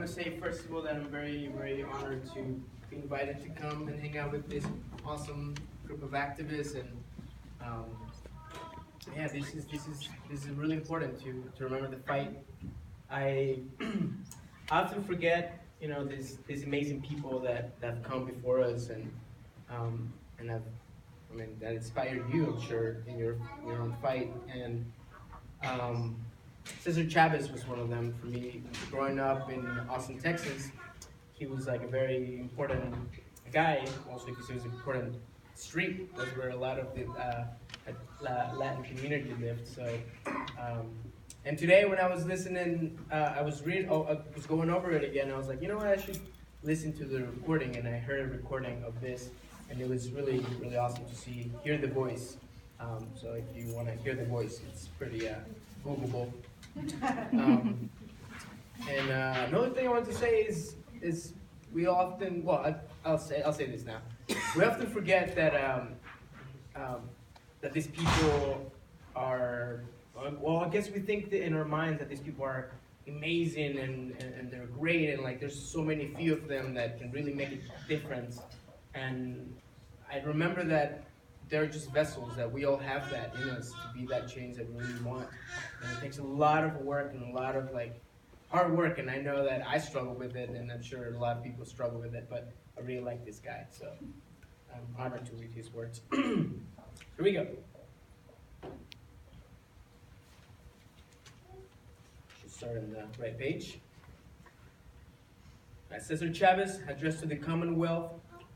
to say first of all that I'm very, very honored to be invited to come and hang out with this awesome group of activists, and um, yeah, this is really important to remember the fight. I often forget, these amazing people that have come before us and have, that inspired you, I'm sure, in your own fight. And Cesar Chavez was one of them for me. Growing up in Austin, Texas, he was like a very important guy, also because he was an important street. That's where a lot of the Latin community lived. So, and today when I was listening, I was going over it again. I was like, you know what, I should listen to the recording, and I heard a recording of this, and it was really, really awesome to hear the voice. So if you want to hear the voice, it's pretty Googleable. And another thing I want to say is we often, well, I'll say this now. We often forget that that these people are, well, I guess we think that in our minds that these people are amazing and they're great, and like there's so many few of them that can really make a difference. And I remember that they're just vessels, that we all have that in us to be that change that we really want. And it takes a lot of work and a lot of hard work, and I know that I struggle with it, and I'm sure a lot of people struggle with it, but I really like this guy, so I'm honored to read his words. Here we go. Should start on the right page. Cesar Chavez, addressed to the Commonwealth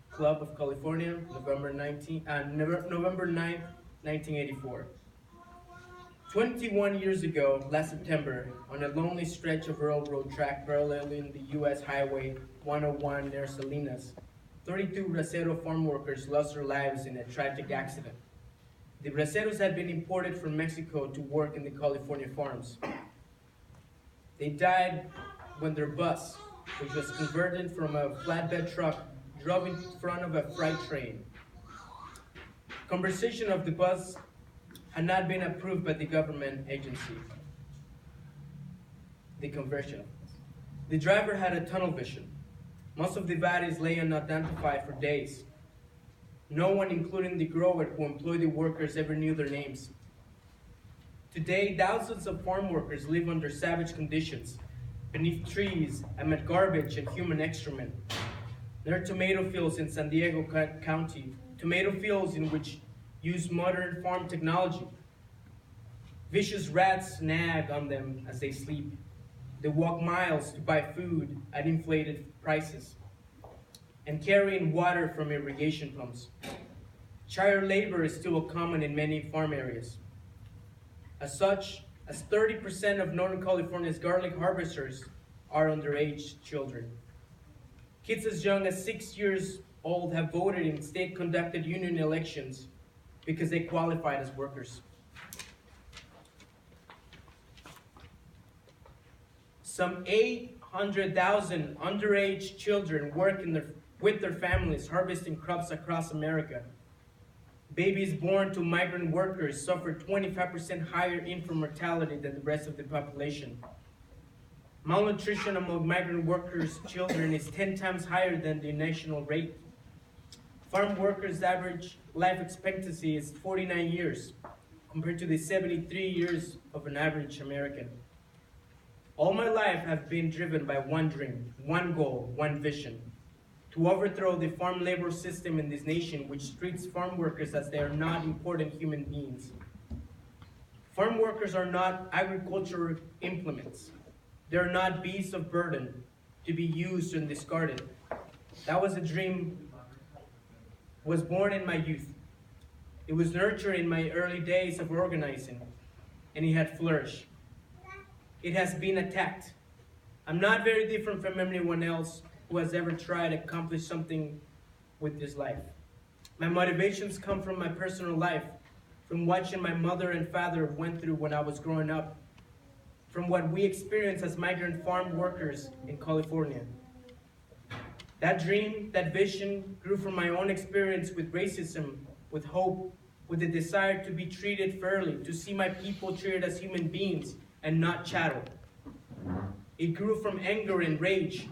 Club of California, November 9th, 1984. 21 years ago, last September, on a lonely stretch of railroad track paralleling the U.S. Highway 101 near Salinas, 32 bracero farm workers lost their lives in a tragic accident. The braceros had been imported from Mexico to work in the California farms. They died when their bus, which was converted from a flatbed truck, drove in front of a freight train. Conversion of the bus had not been approved by the government agency. The conversion. The driver had a tunnel vision. Most of the bodies lay unidentified for days. No one, including the grower who employed the workers, ever knew their names. Today, thousands of farm workers live under savage conditions, beneath trees, amid garbage and human excrement. There are tomato fields in San Diego County, tomato fields in which use modern farm technology. Vicious rats nag on them as they sleep. They walk miles to buy food at inflated prices and carry in water from irrigation pumps. Child labor is still common in many farm areas. As such, as 30% of Northern California's garlic harvesters are underage children. Kids as young as 6 years old have voted in state-conducted union elections because they qualified as workers. Some 800,000 underage children work with their families harvesting crops across America. Babies born to migrant workers suffer 25% higher infant mortality than the rest of the population. Malnutrition among migrant workers' children is 10 times higher than the national rate. Farm workers' average life expectancy is 49 years, compared to the 73 years of an average American. All my life I've been driven by one dream, one goal, one vision: to overthrow the farm labor system in this nation, which treats farm workers as they are not important human beings. Farm workers are not agricultural implements. They are not beasts of burden to be used and discarded. That was a dream was born in my youth. It was nurtured in my early days of organizing, and it had flourished. It has been attacked. I'm not very different from anyone else who has ever tried to accomplish something with this life. My motivations come from my personal life, from watching my mother and father went through when I was growing up, from what we experienced as migrant farm workers in California. That dream, that vision grew from my own experience with racism, with hope, with the desire to be treated fairly, to see my people treated as human beings and not chattel. It grew from anger and rage,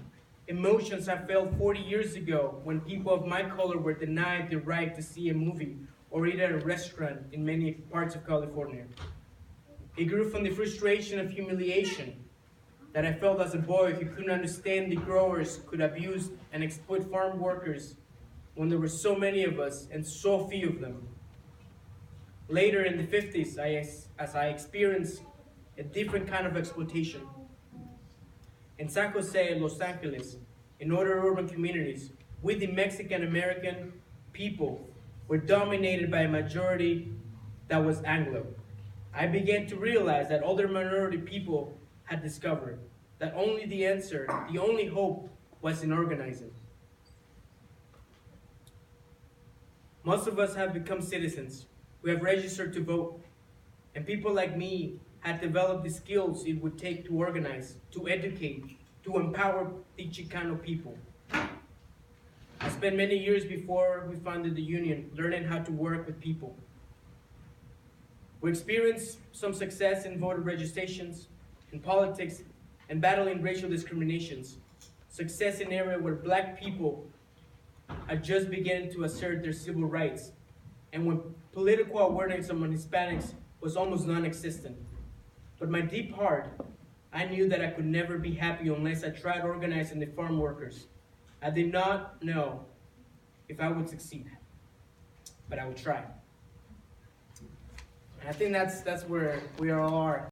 emotions I felt 40 years ago when people of my color were denied the right to see a movie or eat at a restaurant in many parts of California. It grew from the frustration of humiliation that I felt as a boy who couldn't understand the growers could abuse and exploit farm workers when there were so many of us and so few of them. Later in the 50s, as I experienced a different kind of exploitation. In San Jose, Los Angeles, in other urban communities, we the Mexican American people were dominated by a majority that was Anglo. I began to realize that other minority people had discovered that only the answer, the only hope, was in organizing. Most of us have become citizens. We have registered to vote. And people like me had developed the skills it would take to organize, to educate, to empower the Chicano people. I spent many years before we founded the union learning how to work with people. We experienced some success in voter registrations, in politics, and battling racial discriminations. Success in areas where Black people are just beginning to assert their civil rights, and when political awareness among Hispanics was almost non-existent. But my deep heart, I knew that I could never be happy unless I tried organizing the farm workers. I did not know if I would succeed, but I would try. And I think that's where we all are.